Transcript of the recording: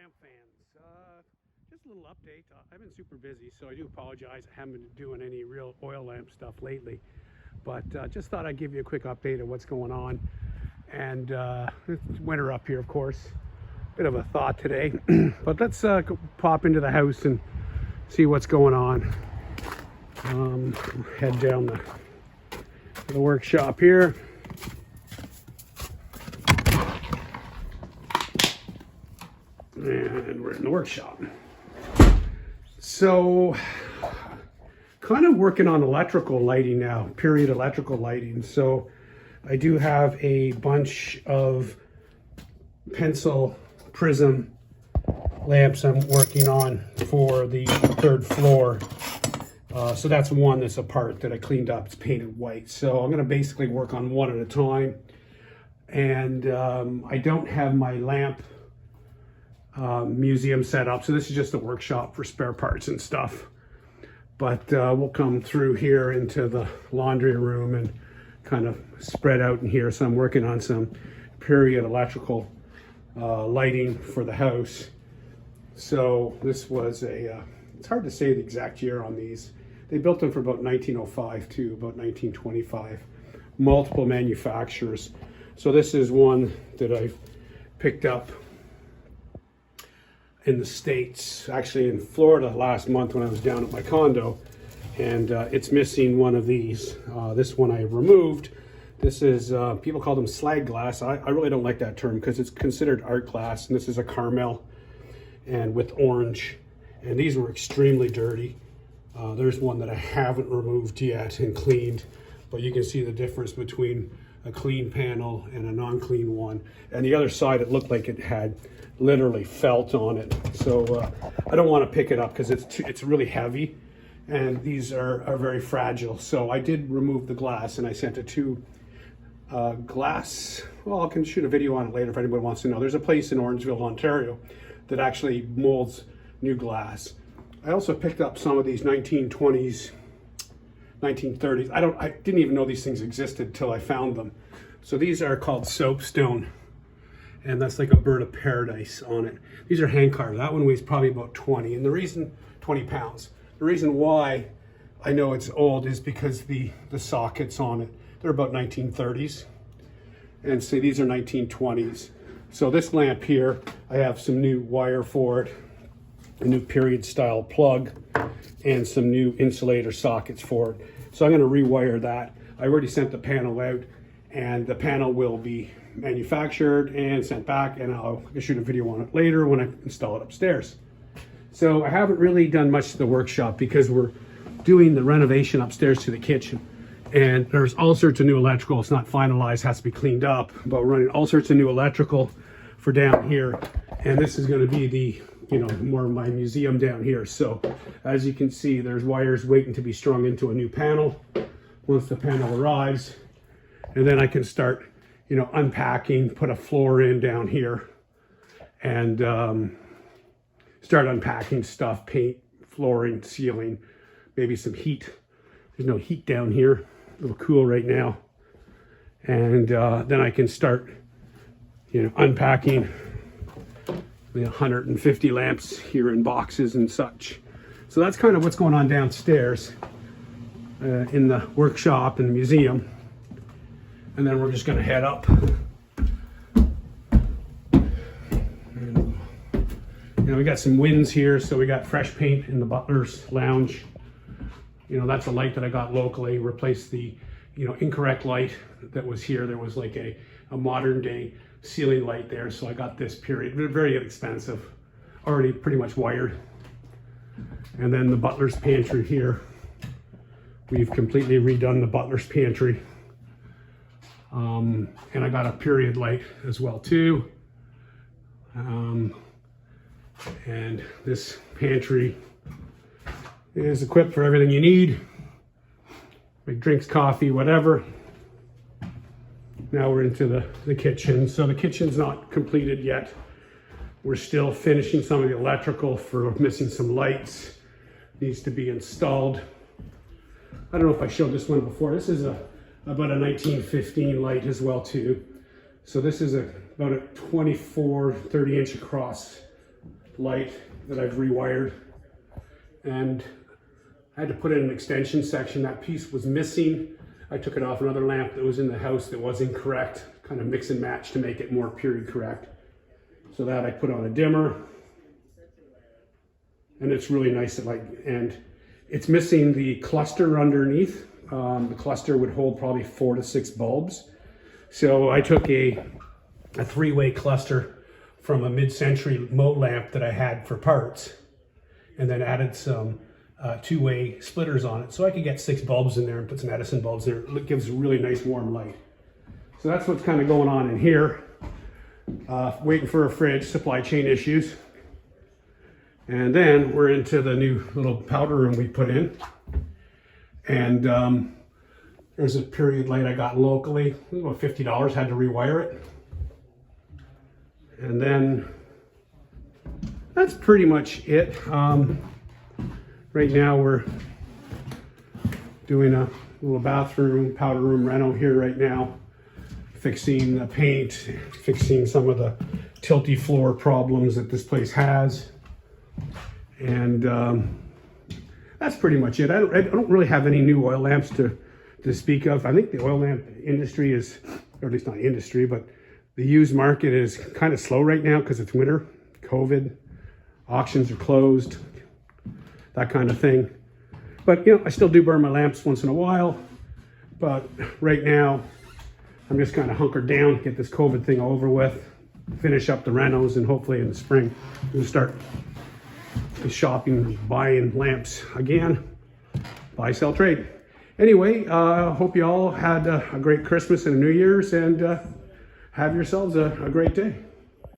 lamp fans. Just a little update. I've been super busy, so I do apologize. I haven't been doing any real oil lamp stuff lately, but just thought I'd give you a quick update of what's going on. And it's winter up here, of course. Bit of a thought today, but let's pop into the house and see what's going on. Head down the workshop here. And we're in the workshop. So, kind of working on electrical lighting now, period electrical lighting. So, I do have a bunch of pencil prism lamps I'm working on for the third floor. So that's one that's apart that I cleaned up. It's painted white. So I'm going to basically work on one at a time. And I don't have my lamp museum set up. So this is just a workshop for spare parts and stuff. But we'll come through here into the laundry room and kind of spread out in here. So I'm working on some period electrical lighting for the house. So this was it's hard to say the exact year on these. They built them for about 1905 to about 1925. Multiple manufacturers. So this is one that I've picked up in the States, actually in Florida last month when I was down at my condo, and it's missing one of these. This one I removed. This is, people call them slag glass. I really don't like that term because it's considered art glass, and this is a caramel and with orange, and these were extremely dirty. There's one that I haven't removed yet and cleaned, but you can see the difference between a clean panel and a non-clean one. And the other side, it looked like it had literally felt on it. So I don't want to pick it up because it's really heavy, and these are very fragile. So I did remove the glass, and I sent it to glass. Well, I can shoot a video on it later if anybody wants to know. There's a place in Orangeville, Ontario that actually molds new glass. I also picked up some of these 1920s, 1930s. I didn't even know these things existed till I found them. So these are called soapstone, and that's like a bird of paradise on it. These are hand carved. That one weighs probably about 20 pounds. The reason why I know it's old is because the sockets on it, they're about 1930s. And see, these are 1920s. So this lamp here, I have some new wire for it, a new period style plug, and some new insulator sockets for it. So I'm going to rewire that. I already sent the panel out, and the panel will be manufactured and sent back, and I'll shoot a video on it later when I install it upstairs. So I haven't really done much to the workshop because we're doing the renovation upstairs to the kitchen, and there's all sorts of new electrical. It's not finalized, has to be cleaned up, but we're running all sorts of new electrical for down here, and this is going to be the more of my museum down here. So as you can see, there's wires waiting to be strung into a new panel once the panel arrives, and then I can start unpacking, put a floor in down here, and start unpacking stuff, paint, flooring, ceiling, maybe some heat. There's no heat down here, a little cool right now. And then I can start unpacking the 150 lamps here in boxes and such. So that's kind of what's going on downstairs in the workshop and the museum. And then we're just going to head up. And, we got some winds here, so we got fresh paint in the butler's lounge. That's a light that I got locally, replaced the incorrect light that was here. There was like a modern day ceiling light there, so I got this period. Very inexpensive, already pretty much wired. And then the butler's pantry here, we've completely redone the butler's pantry, and I got a period light as well too. And this pantry is equipped for everything you need, like drinks, coffee, whatever. Now we're into the kitchen. So the kitchen's not completed yet. We're still finishing some of the electrical for missing some lights. Needs to be installed. I don't know if I showed this one before. This is about a 1915 light as well too. So this is about a 24, 30 inch across light that I've rewired, and I had to put in an extension section. That piece was missing. I took it off another lamp that was in the house that was incorrect, kind of mix and match to make it more period correct. So that I put on a dimmer, and it's really nice and it's missing the cluster underneath. The cluster would hold probably 4 to 6 bulbs. So I took a 3-way cluster from a mid-century Moat lamp that I had for parts, and then added some 2-way splitters on it so I could get 6 bulbs in there and put some Edison bulbs in there. It gives a really nice warm light. So that's what's kind of going on in here. Waiting for a fridge, supply chain issues. And then we're into the new little powder room we put in. And there's a period light I got locally. It was about $50, had to rewire it. And then that's pretty much it. Right now we're doing a little bathroom, powder room reno here right now. Fixing the paint, fixing some of the tilty floor problems that this place has. And that's pretty much it. I don't really have any new oil lamps to speak of. I think the oil lamp industry is, or at least not industry, but the used market is kind of slow right now because it's winter, COVID, auctions are closed, that kind of thing. But you know, I still do burn my lamps once in a while. But right now, I'm just kind of hunkered down, get this COVID thing over with, finish up the renos, and hopefully in the spring we'll start shopping, buying lamps again. Buy, sell, trade. Anyway, hope you all had a great Christmas and a New Year's, and have yourselves a great day.